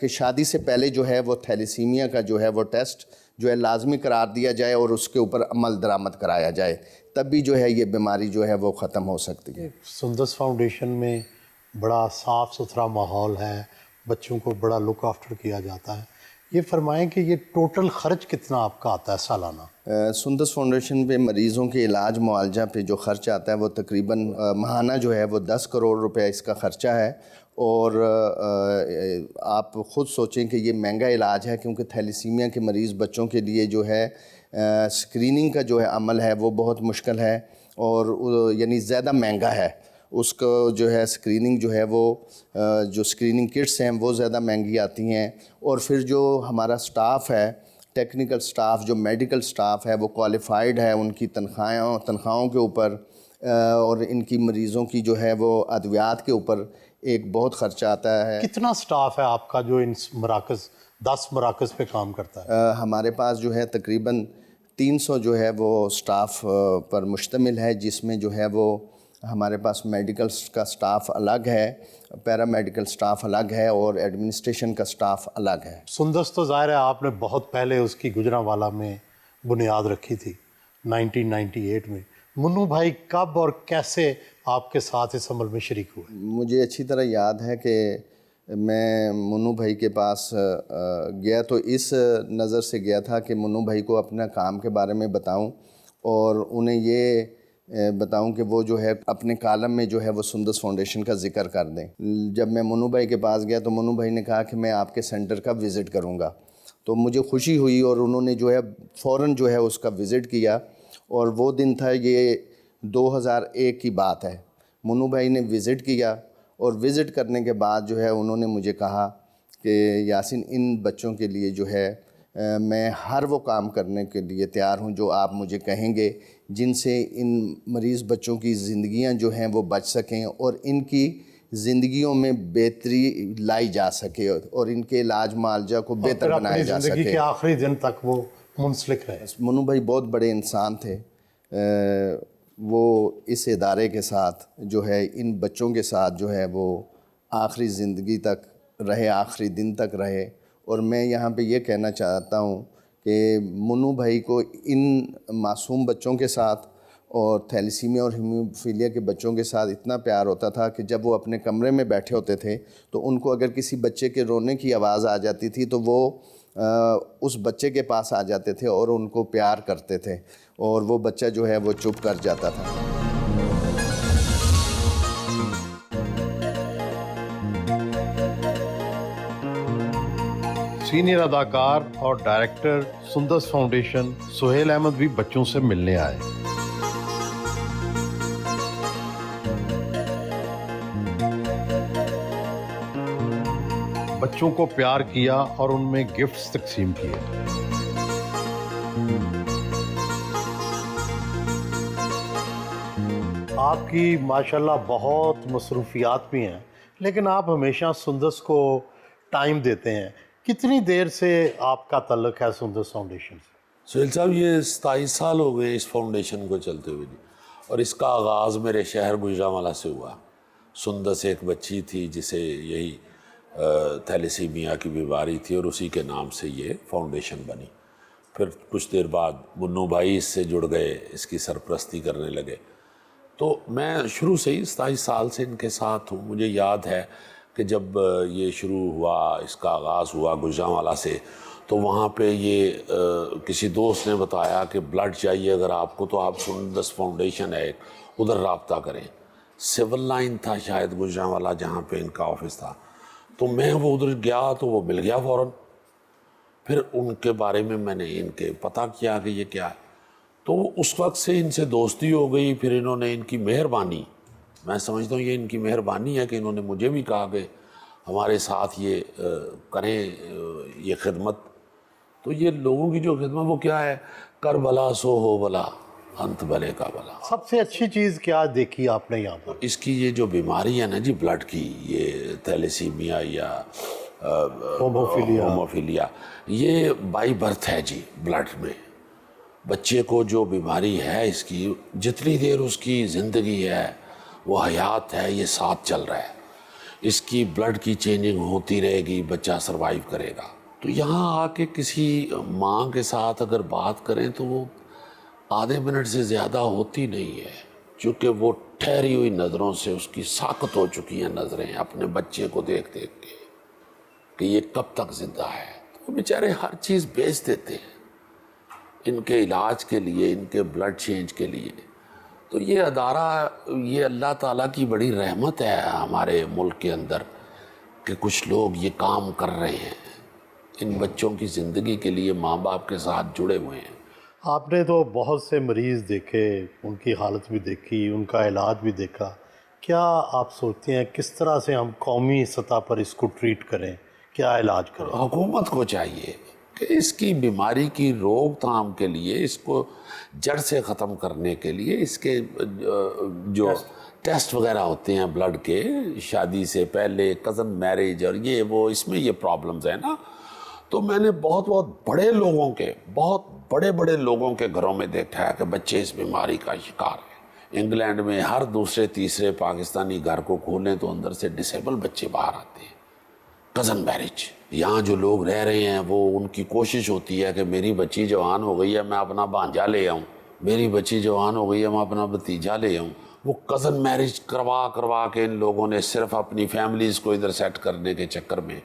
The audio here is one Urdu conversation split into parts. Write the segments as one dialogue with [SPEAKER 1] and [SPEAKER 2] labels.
[SPEAKER 1] کہ شادی سے پہلے جو ہے وہ تھیلیسیمیا کا جو ہے وہ ٹیسٹ جو ہے لازمی قرار دیا جائے اور اس کے اوپر عمل درآمد کرایا جائے، تب بھی جو ہے یہ بیماری جو ہے وہ ختم ہو سکتی ہے۔
[SPEAKER 2] سندس فاؤنڈیشن میں بڑا صاف ستھرا ماحول ہے، بچوں کو بڑا لک آفٹر کیا جاتا ہے۔ یہ فرمائیں کہ یہ ٹوٹل خرچ کتنا آپ کا آتا ہے سالانہ؟
[SPEAKER 1] سندس فاؤنڈیشن پہ مریضوں کے علاج معالجہ پہ جو خرچ آتا ہے وہ تقریباً ماہانہ جو ہے وہ 10 کروڑ روپے اس کا خرچہ ہے، اور آپ خود سوچیں کہ یہ مہنگا علاج ہے، کیونکہ تھیلیسیمیا کے مریض بچوں کے لیے جو ہے اسکریننگ کا جو ہے عمل ہے وہ بہت مشکل ہے، اور یعنی زیادہ مہنگا ہے۔ اس کو جو ہے اسکریننگ جو ہے وہ جو اسکریننگ کٹس ہیں وہ زیادہ مہنگی آتی ہیں، اور پھر جو ہمارا سٹاف ہے، ٹیکنیکل سٹاف جو میڈیکل سٹاف ہے وہ کوالیفائڈ ہے، ان کی تنخواہوں کے اوپر اور ان کی مریضوں کی جو ہے وہ ادویات کے اوپر ایک بہت خرچہ آتا ہے۔
[SPEAKER 2] کتنا سٹاف ہے آپ کا جو ان مراکز 10 مراکز پہ کام کرتا ہے؟
[SPEAKER 1] ہمارے پاس جو ہے تقریباً 300 جو ہے وہ سٹاف پر مشتمل ہے، جس میں جو ہے وہ ہمارے پاس میڈیکل کا سٹاف الگ ہے، پیرا میڈیکل سٹاف الگ ہے، اور ایڈمنسٹریشن کا سٹاف الگ ہے۔
[SPEAKER 2] سندس تو ظاہر ہے آپ نے بہت پہلے اس کی گجرانوالہ میں بنیاد رکھی تھی 1998 میں۔ منو بھائی کب اور کیسے آپ کے ساتھ اس عمل میں شریک ہوئے؟
[SPEAKER 1] مجھے اچھی طرح یاد ہے کہ میں منو بھائی کے پاس گیا تو اس نظر سے گیا تھا کہ منو بھائی کو اپنا کام کے بارے میں بتاؤں، اور انہیں یہ بتاؤں کہ وہ جو ہے اپنے کالم میں جو ہے وہ سندس فاؤنڈیشن کا ذکر کر دیں۔ جب میں منو بھائی کے پاس گیا تو منو بھائی نے کہا کہ میں آپ کے سینٹر کا وزٹ کروں گا، تو مجھے خوشی ہوئی، اور انہوں نے جو ہے فوراً جو ہے اس کا وزٹ کیا، اور وہ دن تھا یہ 2001 کی بات ہے۔ منو بھائی نے وزٹ کیا، اور وزٹ کرنے کے بعد جو ہے انہوں نے مجھے کہا کہ یاسین، ان بچوں کے لیے جو ہے میں ہر وہ کام کرنے کے لیے تیار ہوں جو آپ مجھے کہیں گے، جن سے ان مریض بچوں کی زندگیاں جو ہیں وہ بچ سکیں، اور ان کی زندگیوں میں بہتری لائی جا سکے، اور ان کے علاج معالجہ کو بہتر بنایا جا سکے۔
[SPEAKER 2] زندگی کے آخری دن تک وہ منسلک رہے۔
[SPEAKER 1] منو بھائی بہت بڑے انسان تھے، وہ اس ادارے کے ساتھ جو ہے ان بچوں کے ساتھ جو ہے وہ آخری زندگی تک رہے، آخری دن تک رہے، اور میں یہاں پہ یہ کہنا چاہتا ہوں کہ منو بھائی کو ان معصوم بچوں کے ساتھ اور تھیلیسیمیا اور ہیموفیلیا کے بچوں کے ساتھ اتنا پیار ہوتا تھا کہ جب وہ اپنے کمرے میں بیٹھے ہوتے تھے تو ان کو اگر کسی بچے کے رونے کی آواز آ جاتی تھی تو وہ اس بچے کے پاس آ جاتے تھے اور ان کو پیار کرتے تھے، اور وہ بچہ جو ہے وہ چپ کر جاتا تھا۔
[SPEAKER 3] سینئر اداکار اور ڈائریکٹر سندس فاؤنڈیشن سہیل احمد بھی بچوں سے ملنے آئے۔ بچوں کو پیار کیا اور ان میں گفٹس تقسیم کیے۔
[SPEAKER 2] آپ کی ماشاءاللہ بہت مصروفیات بھی ہیں، لیکن آپ ہمیشہ سندس کو ٹائم دیتے ہیں۔ کتنی دیر سے آپ کا تعلق ہے سندس فاؤنڈیشن سے؟
[SPEAKER 4] سہیل صاحب، یہ 27 سال ہو گئے اس فاؤنڈیشن کو چلتے ہوئے، اور اس کا آغاز میرے شہر گجرانوالہ سے ہوا۔ سندس ایک بچی تھی جسے یہی تھیلیسیمیا کی بیماری تھی، اور اسی کے نام سے یہ فاؤنڈیشن بنی۔ پھر کچھ دیر بعد منو بھائی اس سے جڑ گئے، اس کی سرپرستی کرنے لگے۔ تو میں شروع سے ہی 27 سال سے ان کے ساتھ ہوں۔ مجھے یاد ہے کہ جب یہ شروع ہوا، اس کا آغاز ہوا گجرانوالہ سے، تو وہاں پہ یہ کسی دوست نے بتایا کہ بلڈ چاہیے اگر آپ کو تو آپ سندس فاؤنڈیشن ہے ادھر رابطہ کریں۔ سول لائن تھا شاید گجرانوالہ جہاں پہ ان کا آفس تھا، تو میں وہ ادھر گیا تو وہ مل گیا فوراً۔ پھر ان کے بارے میں نے ان کے پتہ کیا کہ یہ کیا ہے، تو اس وقت سے ان سے دوستی ہو گئی۔ پھر انہوں نے ان کی مہربانی، میں سمجھتا ہوں یہ ان کی مہربانی ہے کہ انہوں نے مجھے بھی کہا کہ ہمارے ساتھ یہ کریں یہ خدمت۔ تو یہ لوگوں کی جو خدمت وہ کیا ہے، کر بلا سو ہو بلا، انت بھلے کا بلا۔
[SPEAKER 2] سب سے اچھی چیز کیا دیکھی آپ نے یہاں پر؟
[SPEAKER 4] اس کی یہ جو بیماری ہے نا جی بلڈ کی، یہ تھیلیسیمیا یا ہوموفیلیا، یہ بائی برتھ ہے جی بلڈ میں۔ بچے کو جو بیماری ہے اس کی، جتنی دیر اس کی زندگی ہے وہ حیات ہے، یہ ساتھ چل رہا ہے۔ اس کی بلڈ کی چینجنگ ہوتی رہے گی، بچہ سروائیو کرے گا۔ تو یہاں آ کے کسی ماں کے ساتھ اگر بات کریں تو وہ آدھے منٹ سے زیادہ ہوتی نہیں ہے، چونکہ وہ ٹھہری ہوئی نظروں سے اس کی ساقط ہو چکی ہیں نظریں اپنے بچے کو دیکھ دیکھ کے کہ یہ کب تک زندہ ہے۔ وہ بیچارے ہر چیز بیچ دیتے ہیں ان کے علاج کے لیے، ان کے بلڈ چینج کے لیے۔ تو یہ ادارہ، یہ اللہ تعالیٰ کی بڑی رحمت ہے ہمارے ملک کے اندر کہ کچھ لوگ یہ کام کر رہے ہیں، ان بچوں کی زندگی کے لیے ماں باپ کے ساتھ جڑے ہوئے ہیں۔
[SPEAKER 2] آپ نے تو بہت سے مریض دیکھے، ان کی حالت بھی دیکھی، ان کا علاج بھی دیکھا۔ کیا آپ سوچتے ہیں کس طرح سے ہم قومی سطح پر اس کو ٹریٹ کریں، کیا علاج کریں؟
[SPEAKER 4] حکومت کو چاہیے کہ اس کی بیماری کی روک تھام کے لیے، اس کو جڑ سے ختم کرنے کے لیے، اس کے جو ٹیسٹ وغیرہ ہوتے ہیں بلڈ کے، شادی سے پہلے کزن میرج اور یہ وہ، اس میں یہ پرابلمز ہیں نا۔ تو میں نے بہت بڑے لوگوں کے، بہت بڑے لوگوں کے گھروں میں دیکھا ہے کہ بچے اس بیماری کا شکار ہیں۔ انگلینڈ میں ہر دوسرے تیسرے پاکستانی گھر کو کھولیں تو اندر سے ڈسیبل بچے باہر آتے ہیں، کزن میرج۔ یہاں جو لوگ رہ رہے ہیں وہ، ان کی کوشش ہوتی ہے کہ میری بچی جوان ہو گئی ہے میں اپنا بھانجا لے آؤں، میری بچی جوان ہو گئی ہے میں اپنا بھتیجا لے آؤں۔ وہ کزن میرج کروا کے ان لوگوں نے صرف اپنی فیملیز کو ادھر سیٹ کرنے کے چکر میں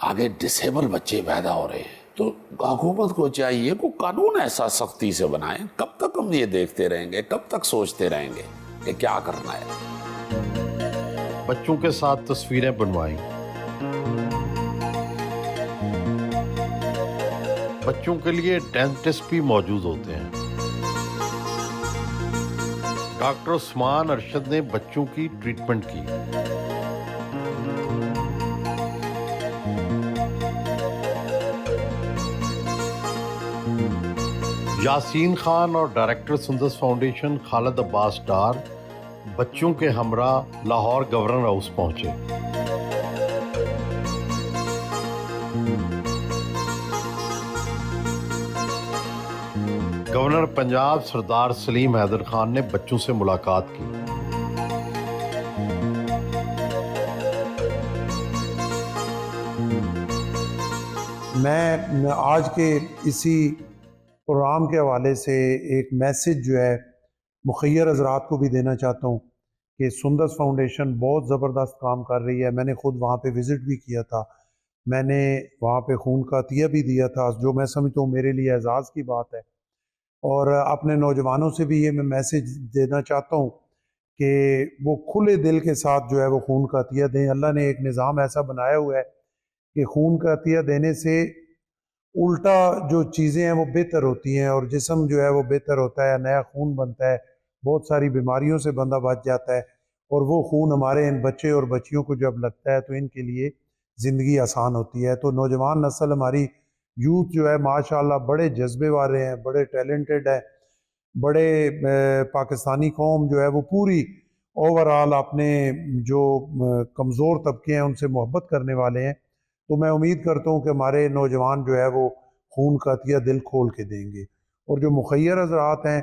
[SPEAKER 4] آگے ڈسیبل بچے پیدا ہو رہے ہیں۔ تو حکومت کو چاہیے کہ قانون ایسا سختی سے بنائیں۔ کب تک ہم یہ دیکھتے رہیں گے، کب تک سوچتے رہیں گے کہ کیا کرنا ہے؟
[SPEAKER 3] بچوں کے ساتھ تصویریں بنوائیں۔ بچوں کے لیے ڈینٹسٹ بھی موجود ہوتے ہیں۔ ڈاکٹر عثمان ارشد نے بچوں کی ٹریٹمنٹ کی۔ یاسین خان اور ڈائریکٹر سندس فاؤنڈیشن خالد عباس ڈار بچوں کے ہمراہ لاہور گورنر ہاؤس پہنچے۔ گورنر پنجاب سردار سلیم حیدر خان نے بچوں سے ملاقات کی۔
[SPEAKER 5] میں آج کے اسی پروگرام کے حوالے سے ایک میسیج جو ہے مخیر حضرات کو بھی دینا چاہتا ہوں کہ سندس فاؤنڈیشن بہت زبردست کام کر رہی ہے۔ میں نے خود وہاں پہ وزٹ بھی کیا تھا، میں نے وہاں پہ خون کا عطیہ بھی دیا تھا، جو میں سمجھتا ہوں میرے لیے اعزاز کی بات ہے۔ اور اپنے نوجوانوں سے بھی یہ میں میسیج دینا چاہتا ہوں کہ وہ کھلے دل کے ساتھ جو ہے وہ خون کا عطیہ دیں۔ اللہ نے ایک نظام ایسا بنایا ہوا ہے کہ خون کا عطیہ دینے سے الٹا جو چیزیں ہیں وہ بہتر ہوتی ہیں، اور جسم جو ہے وہ بہتر ہوتا ہے، نیا خون بنتا ہے، بہت ساری بیماریوں سے بندہ بچ جاتا ہے۔ اور وہ خون ہمارے ان بچے اور بچیوں کو جب لگتا ہے تو ان کے لیے زندگی آسان ہوتی ہے۔ تو نوجوان نسل، ہماری یوتھ جو ہے ماشاءاللہ بڑے جذبے والے ہیں، بڑے ٹیلنٹڈ ہے، بڑے پاکستانی قوم جو ہے وہ پوری اوورآل اپنے جو کمزور طبقے ہیں ان سے محبت کرنے والے ہیں۔ تو میں امید کرتا ہوں کہ ہمارے نوجوان جو ہے وہ خون کا عطیہ دل کھول کے دیں گے۔ اور جو مخیر حضرات ہیں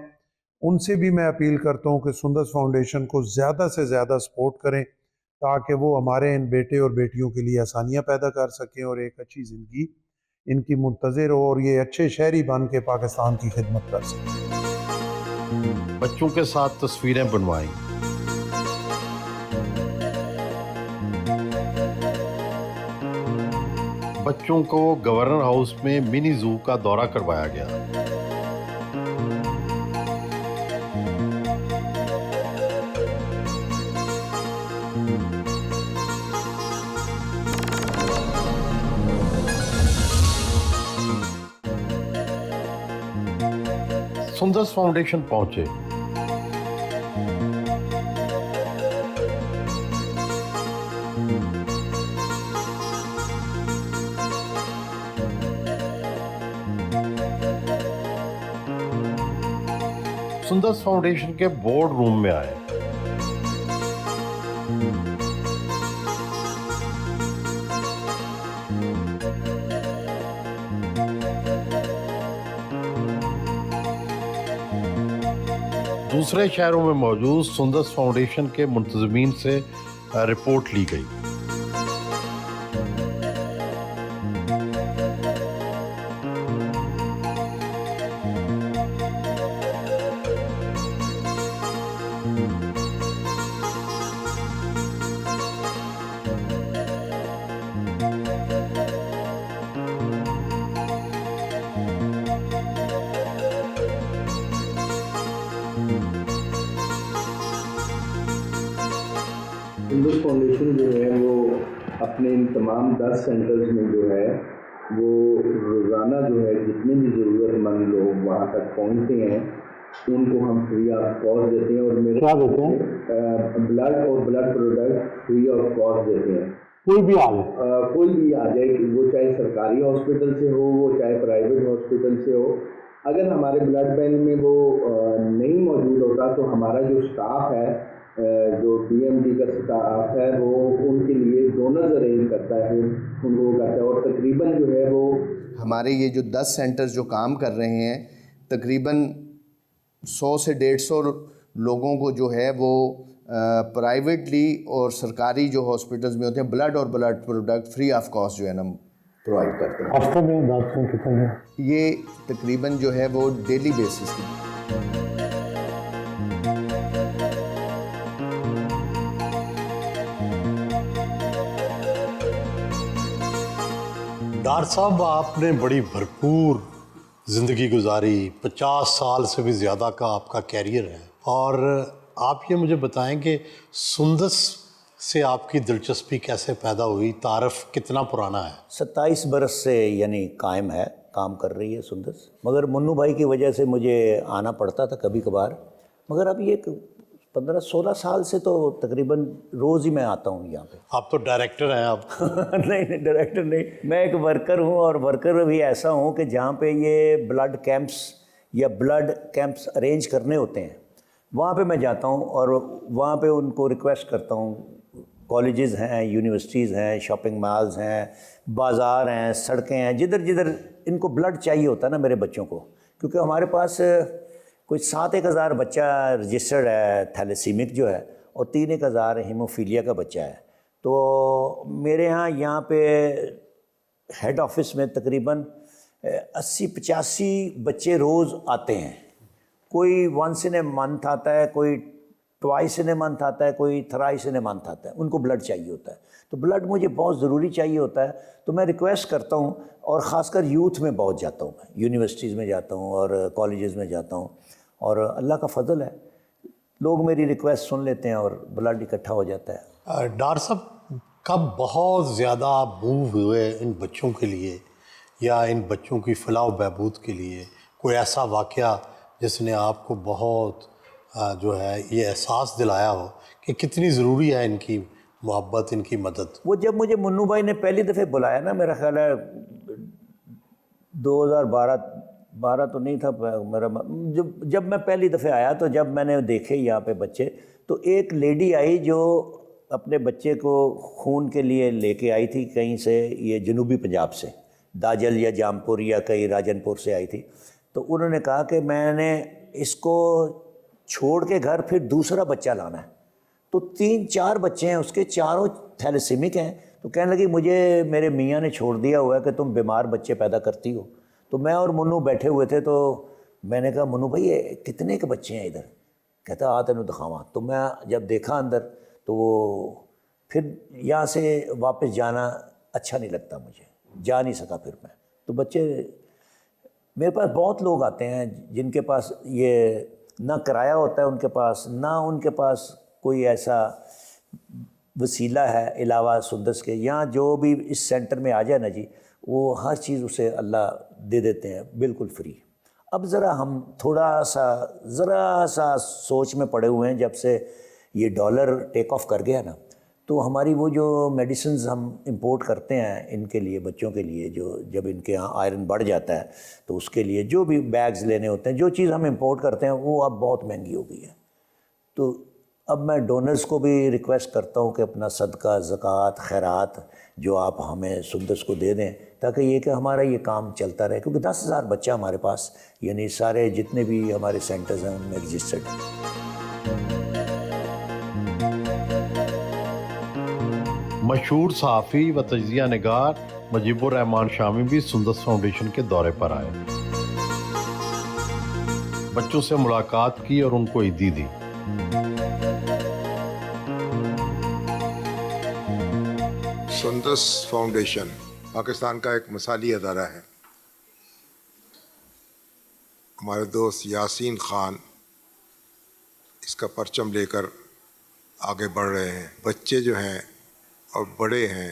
[SPEAKER 5] ان سے بھی میں اپیل کرتا ہوں کہ سندس فاؤنڈیشن کو زیادہ سے زیادہ سپورٹ کریں تاکہ وہ ہمارے ان بیٹے اور بیٹیوں کے لیے آسانیاں پیدا کر سکیں اور ایک اچھی زندگی ان کی منتظر ہو، اور یہ اچھے شہری بن کے پاکستان کی خدمت کر سکیں۔
[SPEAKER 3] بچوں کے ساتھ تصویریں بنوائیں۔ بچوں کو گورنر ہاؤس میں منی زو کا دورہ کروایا گیا۔ سندس فاؤنڈیشن پہنچے۔ سندس فاؤنڈیشن کے بورڈ روم میں آئے۔ دوسرے شہروں میں موجود سندس فاؤنڈیشن کے منتظمین سے رپورٹ لی گئی۔
[SPEAKER 1] اپنے ان تمام 10 سینٹرز میں جو ہے وہ روزانہ جو ہے جتنے بھی ضرورت مند لوگ وہاں تک پہنچتے ہیں ان کو ہم فری آف کاسٹ دیتے ہیں، اور میرے
[SPEAKER 2] کیا دیتے ہیں؟
[SPEAKER 1] بلڈ اور blood product free of cost دیتے ہیں۔
[SPEAKER 2] کوئی بھی آ جائے،
[SPEAKER 1] کوئی بھی آ جائے، وہ چاہے سرکاری ہاسپٹل سے ہو، وہ چاہے پرائیویٹ ہاسپٹل سے ہو، اگر ہمارے بلڈ بینک میں وہ نہیں موجود ہوتا تو ہمارا جو اسٹاف ہے، جو ڈی ایم ڈی کا اسٹاف ہے، وہ ان کے لیے ڈونرز ارینج کرتا ہے، ان کو وہ کرتا ہے، اور تقریباً جو ہے وہ ہمارے یہ جو 10 سینٹرز جو کام کر رہے ہیں تقریباً 100 سے 150 لوگوں کو جو ہے وہ پرائیویٹلی اور سرکاری جو ہاسپٹلز میں ہوتے ہیں بلڈ اور blood product free of cost جو ہے نا پرووائڈ کرتے ہیں۔
[SPEAKER 2] ہفتے میں ڈاکٹر کتنے ہیں؟
[SPEAKER 1] یہ تقریباً جو ہے وہ ڈیلی بیسس میں۔
[SPEAKER 2] ڈاکٹر صاحب آپ نے بڑی بھرپور زندگی گزاری، 50 سال سے بھی زیادہ کا آپ کا کیریئر ہے، اور آپ یہ مجھے بتائیں کہ سندس سے آپ کی دلچسپی کیسے پیدا ہوئی؟ تعارف کتنا پرانا ہے؟
[SPEAKER 6] 27 برس سے یعنی قائم ہے، کام کر رہی ہے سندس، مگر منو بھائی کی وجہ سے مجھے آنا پڑتا تھا کبھی کبھار، مگر اب یہ 15-16 سال سے تو تقریباً روز ہی میں آتا ہوں یہاں پہ۔
[SPEAKER 2] آپ تو ڈائریکٹر ہیں آپ؟
[SPEAKER 6] نہیں ڈائریکٹر نہیں، میں ایک ورکر ہوں، اور ورکر بھی ایسا ہوں کہ جہاں پہ یہ بلڈ کیمپس یا بلڈ کیمپس ارینج کرنے ہوتے ہیں وہاں پہ میں جاتا ہوں، اور وہاں پہ ان کو ریکویسٹ کرتا ہوں، کالجز ہیں، یونیورسٹیز ہیں، شاپنگ مالز ہیں، بازار ہیں، سڑکیں ہیں، جدھر جدھر ان کو بلڈ چاہیے ہوتا ہے نا میرے بچوں کو، کیونکہ ہمارے پاس کوئی 7-1 ہزار بچہ رجسٹرڈ ہے تھیلیسیمک جو ہے، اور 3-1 ہزار ہیموفیلیا کا بچہ ہے، تو میرے یہاں پہ ہیڈ آفس میں تقریباً 80-85 بچے روز آتے ہیں، کوئی ونس ان اے منتھ آتا ہے، کوئی ٹوائس ان اے منتھ آتا ہے، کوئی تھرائس ان اے منتھ آتا ہے، ان کو بلڈ چاہیے ہوتا ہے، تو بلڈ مجھے بہت ضروری چاہیے ہوتا ہے، تو میں ریکویسٹ کرتا ہوں، اور خاص کر یوتھ میں بہت جاتا ہوں، میں یونیورسٹیز میں جاتا ہوں اور کالجز میں جاتا ہوں، اور اللہ کا فضل ہے لوگ میری ریکویسٹ سن لیتے ہیں اور بلڈ اکٹھا ہو جاتا ہے۔
[SPEAKER 2] ڈاکٹر صاحب کب بہت زیادہ موو ہوئے ان بچوں کے لیے یا ان بچوں کی فلاح و بہبود کے لیے؟ کوئی ایسا واقعہ جس نے آپ کو بہت جو ہے یہ احساس دلایا ہو کہ کتنی ضروری ہے ان کی محبت، ان کی مدد؟
[SPEAKER 6] وہ جب مجھے منو بھائی نے پہلی دفعہ بلایا نا، میرا خیال ہے 2012 تو نہیں تھا میرا، جب میں پہلی دفعہ آیا تو جب میں نے دیکھے یہاں پہ بچے، تو ایک لیڈی آئی جو اپنے بچے کو خون کے لیے لے کے آئی تھی کہیں سے، یہ جنوبی پنجاب سے، داجل یا جامپور یا کہیں راجن پور سے آئی تھی، تو انہوں نے کہا کہ میں نے اس کو چھوڑ کے گھر پھر دوسرا بچہ لانا ہے، تو 3-4 بچے ہیں اس کے، چاروں تھیلیسیمک ہیں، تو کہنے لگی مجھے میرے میاں نے چھوڑ دیا ہوا ہے کہ تم بیمار بچے پیدا کرتی ہو، تو میں اور منو بیٹھے ہوئے تھے، تو میں نے کہا منو بھائی یہ کتنے کے بچے ہیں ادھر؟ کہتا آ تینوں دکھاواں، تو میں جب دیکھا اندر تو وہ پھر یہاں سے واپس جانا اچھا نہیں لگتا، مجھے جا نہیں سکا پھر میں، تو بچے میرے پاس بہت لوگ آتے ہیں جن کے پاس یہ نہ کرایہ ہوتا ہے ان کے پاس، نہ ان کے پاس کوئی ایسا وسیلہ ہے علاوہ سندس کے، یہاں جو بھی اس سینٹر میں آ جائے نا جی، وہ ہر چیز اسے اللہ دے دیتے ہیں بالکل فری۔ اب ہم ذرا سا سوچ میں پڑے ہوئے ہیں، جب سے یہ ڈالر ٹیک آف کر گیا نا، تو ہماری وہ جو میڈیسنز ہم امپورٹ کرتے ہیں ان کے لیے، بچوں کے لیے، جو جب ان کے یہاں آئرن بڑھ جاتا ہے تو اس کے لیے جو بھی بیگز لینے ہوتے ہیں، جو چیز ہم امپورٹ کرتے ہیں وہ اب بہت مہنگی ہو گئی ہے، تو اب میں ڈونرز کو بھی ریکویسٹ کرتا ہوں کہ اپنا صدقہ، زکوٰۃ، خیرات جو آپ ہمیں سندس کو دے دیں، تاکہ یہ کہ ہمارا یہ کام چلتا رہے، کیونکہ 10,000 بچہ ہمارے پاس، یعنی سارے جتنے بھی ہمارے سینٹرز ہیں ان میں رجسٹرڈ ہیں۔
[SPEAKER 3] مشہور صحافی و تجزیہ نگار مجیب الرحمان شامی بھی سندس فاؤنڈیشن کے دورے پر آئے، بچوں سے ملاقات کی اور ان کو عیدی دی۔
[SPEAKER 7] سندس فاؤنڈیشن پاکستان کا ایک مثالی ادارہ ہے۔ ہمارے دوست یاسین خان اس کا پرچم لے کر آگے بڑھ رہے ہیں۔ بچے جو ہیں اور بڑے ہیں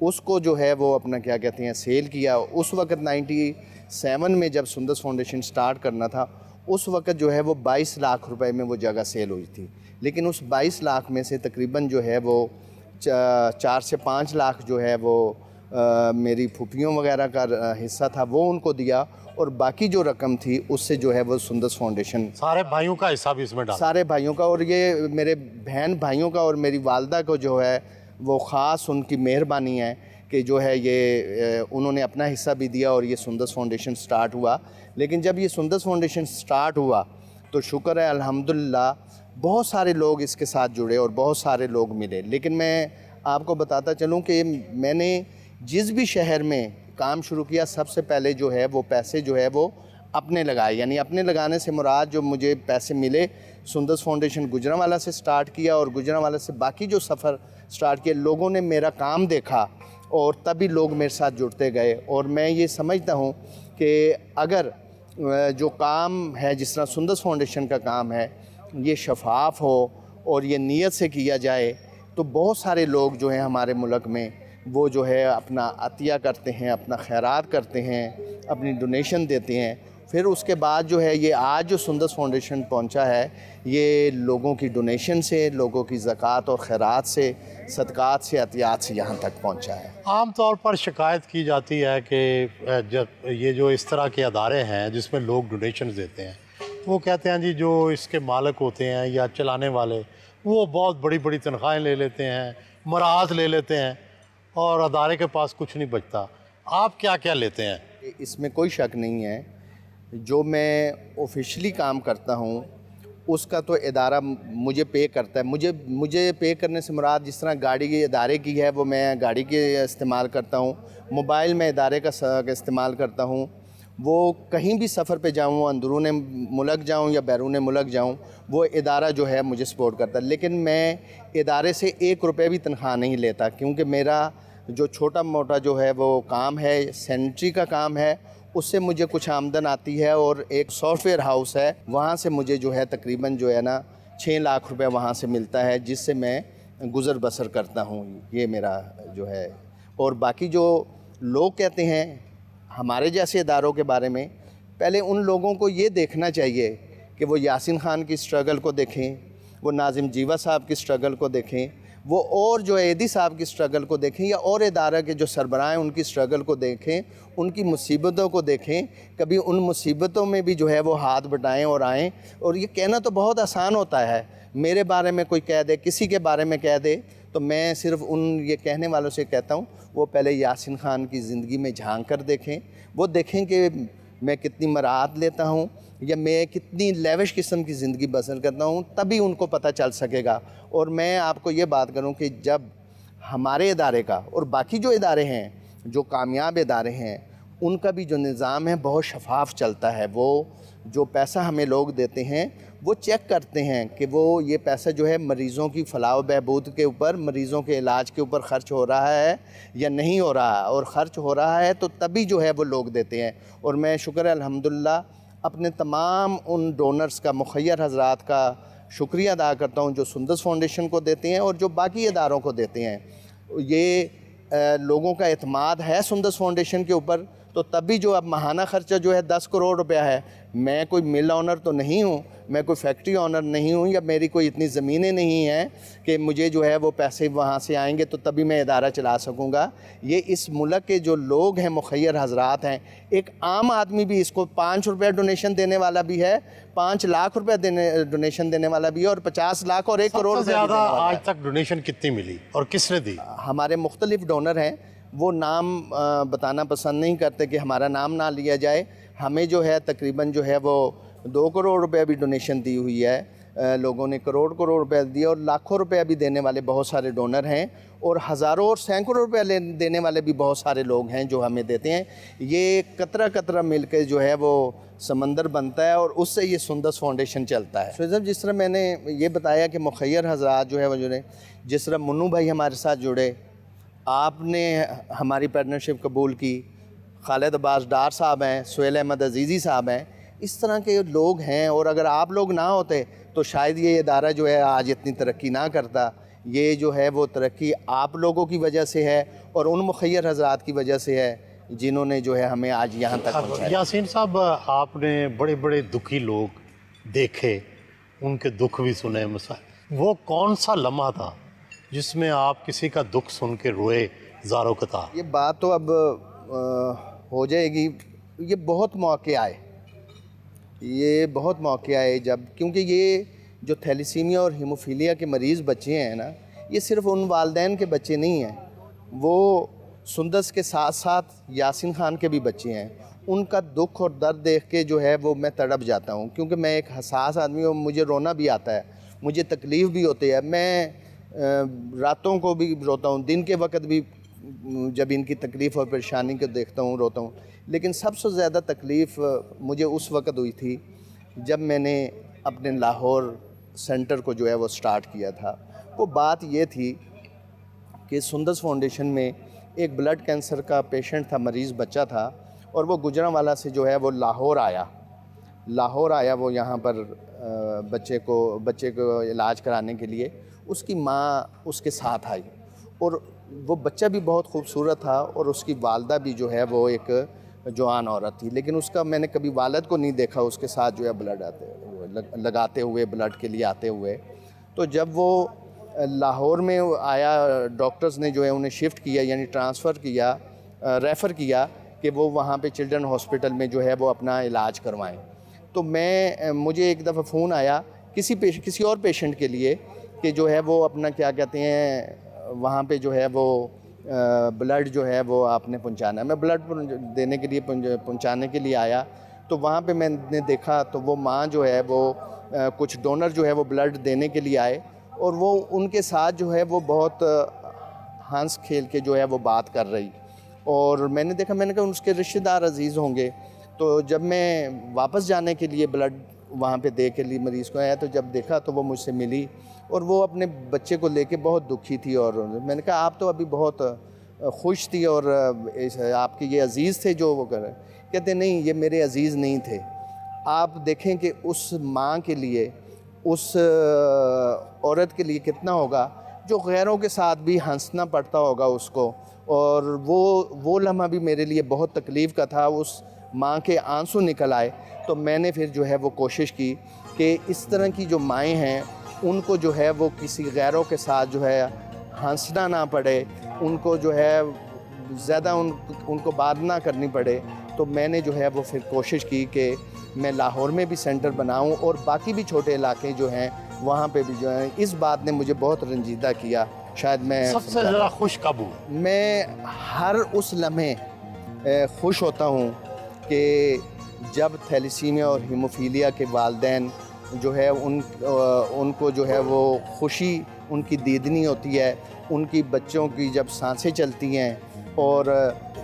[SPEAKER 1] اس کو جو ہے وہ اپنا کیا کہتے ہیں سیل کیا. اس وقت 97 میں جب سندس فاؤنڈیشن سٹارٹ کرنا تھا اس وقت جو ہے وہ 22 لاکھ روپے میں وہ جگہ سیل ہوئی تھی. لیکن اس 22 لاکھ میں سے تقریباً جو ہے وہ 4 سے 5 لاکھ جو ہے وہ میری پھوپھیوں وغیرہ کا حصہ تھا وہ ان کو دیا, اور باقی جو رقم تھی اس سے جو ہے وہ سندس فاؤنڈیشن
[SPEAKER 2] سارے بھائیوں کا حصہ بھی اس میں ڈالا.
[SPEAKER 1] سارے بھائیوں کا, اور یہ میرے بہن بھائیوں کا اور میری والدہ کو جو ہے وہ خاص ان کی مہربانی ہے کہ جو ہے یہ انہوں نے اپنا حصہ بھی دیا اور یہ سندس فاؤنڈیشن سٹارٹ ہوا. لیکن جب یہ سندس فاؤنڈیشن سٹارٹ ہوا تو شکر ہے الحمدللہ بہت سارے لوگ اس کے ساتھ جڑے اور بہت سارے لوگ ملے. لیکن میں آپ کو بتاتا چلوں کہ میں نے جس بھی شہر میں کام شروع کیا سب سے پہلے جو ہے وہ پیسے جو ہے وہ اپنے لگائے. یعنی اپنے لگانے سے مراد جو مجھے پیسے ملے سندس فاؤنڈیشن گجرانوالہ سے سٹارٹ کیا, اور گجرانوالہ سے باقی جو سفر سٹارٹ کیا, لوگوں نے میرا کام دیکھا اور تبھی لوگ میرے ساتھ جڑتے گئے. اور میں یہ سمجھتا ہوں کہ اگر جو کام ہے جس طرح سندس فاؤنڈیشن کا کام ہے یہ شفاف ہو اور یہ نیت سے کیا جائے تو بہت سارے لوگ جو ہیں ہمارے ملک میں وہ جو ہے اپنا عطیہ کرتے ہیں, اپنا خیرات کرتے ہیں, اپنی ڈونیشن دیتے ہیں. پھر اس کے بعد جو ہے یہ آج جو سندس فاؤنڈیشن پہنچا ہے یہ لوگوں کی ڈونیشن سے, لوگوں کی زکوٰۃ اور خیرات سے, صدقات سے, عطیات سے یہاں تک پہنچا ہے.
[SPEAKER 2] عام طور پر شکایت کی جاتی ہے کہ جب یہ جو اس طرح کے ادارے ہیں جس میں لوگ ڈونیشنز دیتے ہیں وہ کہتے ہیں جی جو اس کے مالک ہوتے ہیں یا چلانے والے وہ بہت بڑی بڑی تنخواہیں لے لیتے ہیں, مراعات لے لیتے ہیں اور ادارے کے پاس کچھ نہیں بچتا. آپ کیا کیا لیتے ہیں؟
[SPEAKER 1] اس میں کوئی شک نہیں ہے, جو میں آفیشلی کام کرتا ہوں اس کا تو ادارہ مجھے پے کرتا ہے. مجھے پے کرنے سے مراد جس طرح گاڑی کے ادارے کی ہے وہ میں گاڑی کے استعمال کرتا ہوں, موبائل میں ادارے کا استعمال کرتا ہوں. وہ کہیں بھی سفر پہ جاؤں, اندرون ملک جاؤں یا بیرون ملک جاؤں, وہ ادارہ جو ہے مجھے سپورٹ کرتا ہے. لیکن میں ادارے سے 1 روپے بھی تنخواہ نہیں لیتا کیونکہ میرا جو چھوٹا موٹا جو ہے وہ کام ہے سینٹری کا کام ہے, اس سے مجھے کچھ آمدن آتی ہے. اور ایک سافٹ ویئر ہاؤس ہے وہاں سے مجھے جو ہے تقریباً جو ہے نا 6 لاکھ روپے وہاں سے ملتا ہے جس سے میں گزر بسر کرتا ہوں. یہ میرا جو ہے. اور باقی جو لوگ کہتے ہیں ہمارے جیسے اداروں کے بارے میں, پہلے ان لوگوں کو یہ دیکھنا چاہیے کہ وہ یاسین خان کی سٹرگل کو دیکھیں, وہ ناظم جیوہ صاحب کی سٹرگل کو دیکھیں, وہ اور جو ایدی صاحب کی سٹرگل کو دیکھیں, یا اور ادارہ کے جو سربراہ ہیں ان کی سٹرگل کو دیکھیں, ان کی مصیبتوں کو دیکھیں. کبھی ان مصیبتوں میں بھی جو ہے وہ ہاتھ بٹائیں اور آئیں. اور یہ کہنا تو بہت آسان ہوتا ہے, میرے بارے میں کوئی کہہ دے, کسی کے بارے میں کہہ دے, تو میں صرف ان یہ کہنے والوں سے کہتا ہوں وہ پہلے یاسین خان کی زندگی میں جھانک کر دیکھیں. وہ دیکھیں کہ میں کتنی مراعات لیتا ہوں یا میں کتنی لیوش قسم کی زندگی بسر کرتا ہوں, تبھی ان کو پتہ چل سکے گا. اور میں آپ کو یہ بات کروں کہ جب ہمارے ادارے کا اور باقی جو ادارے ہیں جو کامیاب ادارے ہیں ان کا بھی جو نظام ہے بہت شفاف چلتا ہے. وہ جو پیسہ ہمیں لوگ دیتے ہیں وہ چیک کرتے ہیں کہ وہ یہ پیسہ جو ہے مریضوں کی فلاح و بہبود کے اوپر, مریضوں کے علاج کے اوپر خرچ ہو رہا ہے یا نہیں ہو رہا, اور خرچ ہو رہا ہے تو تبھی جو ہے وہ لوگ دیتے ہیں. اور میں شکر ہے الحمدللہ اپنے تمام ان ڈونرز کا, مخیر حضرات کا شکریہ ادا کرتا ہوں جو سندس فاؤنڈیشن کو دیتے ہیں اور جو باقی اداروں کو دیتے ہیں. یہ لوگوں کا اعتماد ہے سندس فاؤنڈیشن کے اوپر, تو تبھی جو اب ماہانہ خرچہ جو ہے 10 کروڑ روپیہ ہے. میں کوئی مل آنر تو نہیں ہوں, میں کوئی فیکٹری آنر نہیں ہوں, یا میری کوئی اتنی زمینیں نہیں ہیں کہ مجھے جو ہے وہ پیسے وہاں سے آئیں گے تو تبھی میں ادارہ چلا سکوں گا. یہ اس ملک کے جو لوگ ہیں مخیر حضرات ہیں, ایک عام آدمی بھی اس کو 5 روپے ڈونیشن دینے والا بھی ہے, 5 لاکھ روپے ڈونیشن دینے والا بھی ہے, اور 50 لاکھ اور 1 کروڑ روپے
[SPEAKER 2] زیادہ آج تک ڈونیشن کتنی ملی اور کس نے دی؟
[SPEAKER 1] ہمارے مختلف ڈونر ہیں, وہ نام بتانا پسند نہیں کرتے کہ ہمارا نام نہ لیا جائے. ہمیں جو ہے تقریباً جو ہے وہ 2 کروڑ روپے بھی ڈونیشن دی ہوئی ہے, لوگوں نے کروڑ روپے دیے, اور لاکھوں روپے بھی دینے والے بہت سارے ڈونر ہیں, اور ہزاروں اور سینکڑوں روپے دینے والے بھی بہت سارے لوگ ہیں جو ہمیں دیتے ہیں. یہ قطرہ قطرہ مل کے جو ہے وہ سمندر بنتا ہے, اور اس سے یہ سندس فاؤنڈیشن چلتا ہے. صاحب جس طرح میں نے یہ بتایا کہ مخیر حضرات جو ہے وہ جڑے, جس طرح منو بھائی ہمارے ساتھ جڑے, آپ نے ہماری پارٹنرشپ قبول کی, خالد عباس ڈار صاحب ہیں, سہیل احمد عزیزی صاحب ہیں, اس طرح کے لوگ ہیں. اور اگر آپ لوگ نہ ہوتے تو شاید یہ ادارہ جو ہے آج اتنی ترقی نہ کرتا. یہ جو ہے وہ ترقی آپ لوگوں کی وجہ سے ہے اور ان مخیر حضرات کی وجہ سے ہے جنہوں نے جو ہے ہمیں آج یہاں تک پہنچایا۔
[SPEAKER 2] یاسین صاحب، آپ نے بڑے بڑے دکھی لوگ دیکھے، ان کے دکھ بھی سنے، وہ کون سا لمحہ تھا جس میں آپ کسی کا دکھ سن کے روئے زارو قطار؟
[SPEAKER 1] یہ بات تو اب ہو جائے گی، یہ بہت موقع آئے، یہ بہت موقع آئے جب، کیونکہ یہ جو تھیلیسیمیا اور ہیموفیلیا کے مریض بچے ہیں نا، یہ صرف ان والدین کے بچے نہیں ہیں، وہ سندس کے ساتھ ساتھ یاسین خان کے بھی بچے ہیں۔ ان کا دکھ اور درد دیکھ کے جو ہے وہ میں تڑپ جاتا ہوں، کیونکہ میں ایک حساس آدمی ہوں، مجھے رونا بھی آتا ہے، مجھے تکلیف بھی ہوتی ہے، میں راتوں کو بھی روتا ہوں، دن کے وقت بھی جب ان کی تکلیف اور پریشانی کو دیکھتا ہوں روتا ہوں۔ لیکن سب سے زیادہ تکلیف مجھے اس وقت ہوئی تھی جب میں نے اپنے لاہور سینٹر کو جو ہے وہ سٹارٹ کیا تھا۔ وہ بات یہ تھی کہ سندس فاؤنڈیشن میں ایک بلڈ کینسر کا پیشنٹ تھا، مریض بچہ تھا، اور وہ گجرانوالہ سے جو ہے وہ لاہور آیا وہ یہاں پر بچے کو علاج کرانے کے لیے۔ اس کی ماں اس کے ساتھ آئی، اور وہ بچہ بھی بہت خوبصورت تھا، اور اس کی والدہ بھی جو ہے وہ ایک جوان عورت تھی، لیکن اس کا میں نے کبھی والد کو نہیں دیکھا اس کے ساتھ جو ہے بلڈ لگاتے ہوئے، بلڈ کے لیے آتے ہوئے۔ تو جب وہ لاہور میں آیا، ڈاکٹرز نے جو ہے انہیں شفٹ کیا، یعنی ریفر کیا کہ وہ وہاں پہ چلڈرن ہاسپٹل میں جو ہے وہ اپنا علاج کروائیں۔ تو مجھے ایک دفعہ فون آیا کسی اور پیشنٹ کے لیے کہ جو ہے وہ اپنا کیا کہتے ہیں وہاں پہ جو ہے وہ بلڈ جو ہے وہ آپ نے پہنچانا ہے۔ میں بلڈ دینے کے لیے پہنچانے کے لیے آیا، تو وہاں پہ میں نے دیکھا تو وہ ماں جو ہے وہ کچھ ڈونر جو ہے وہ بلڈ دینے کے لیے آئے، اور وہ ان کے ساتھ جو ہے وہ بہت ہنس کھیل کے جو ہے وہ بات کر رہی، اور میں نے دیکھا، میں نے کہا اس کے رشتہ دار عزیز ہوں گے۔ تو جب میں واپس جانے کے لیے بلڈ وہاں پہ دے کے لیے مریض کو آیا، تو جب دیکھا تو وہ مجھ سے ملی، اور وہ اپنے بچے کو لے کے بہت دکھی تھی، اور میں نے کہا آپ تو ابھی بہت خوش تھی، اور آپ کے یہ عزیز تھے جو وہ کر رہے۔ کہتے نہیں، یہ میرے عزیز نہیں تھے۔ آپ دیکھیں کہ اس ماں کے لیے، اس عورت کے لیے کتنا ہوگا جو غیروں کے ساتھ بھی ہنسنا پڑتا ہوگا اس کو، اور وہ لمحہ بھی میرے لیے بہت تکلیف کا تھا۔ اس ماں کے آنسو نکل آئے، تو میں نے پھر جو ہے وہ کوشش کی کہ اس طرح کی جو مائیں ہیں ان کو جو ہے وہ کسی غیروں کے ساتھ جو ہے ہنسنا نہ پڑے، ان کو جو ہے زیادہ ان کو بات نہ کرنی پڑے۔ تو میں نے جو ہے وہ پھر کوشش کی کہ میں لاہور میں بھی سینٹر بناؤں، اور باقی بھی چھوٹے علاقے جو ہیں وہاں پہ بھی جو ہیں۔ اس بات نے مجھے بہت رنجیدہ کیا۔ شاید میں
[SPEAKER 2] سب سے زیادہ خوش کب ہوں؟
[SPEAKER 1] میں ہر اس لمحے خوش ہوتا ہوں کہ جب تھیلیسیمیا اور ہیموفیلیا کے والدین جو ہے ان کو جو ہے وہ خوشی ان کی دیدنی ہوتی ہے، ان کی بچوں کی جب سانسیں چلتی ہیں، اور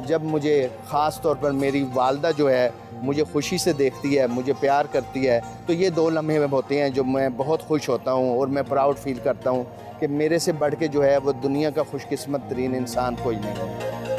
[SPEAKER 1] جب مجھے خاص طور پر میری والدہ جو ہے مجھے خوشی سے دیکھتی ہے، مجھے پیار کرتی ہے، تو یہ دو لمحے ہوتے ہیں جو میں بہت خوش ہوتا ہوں، اور میں پراؤڈ فیل کرتا ہوں کہ میرے سے بڑھ کے جو ہے وہ دنیا کا خوش قسمت ترین انسان کوئی نہیں ہے۔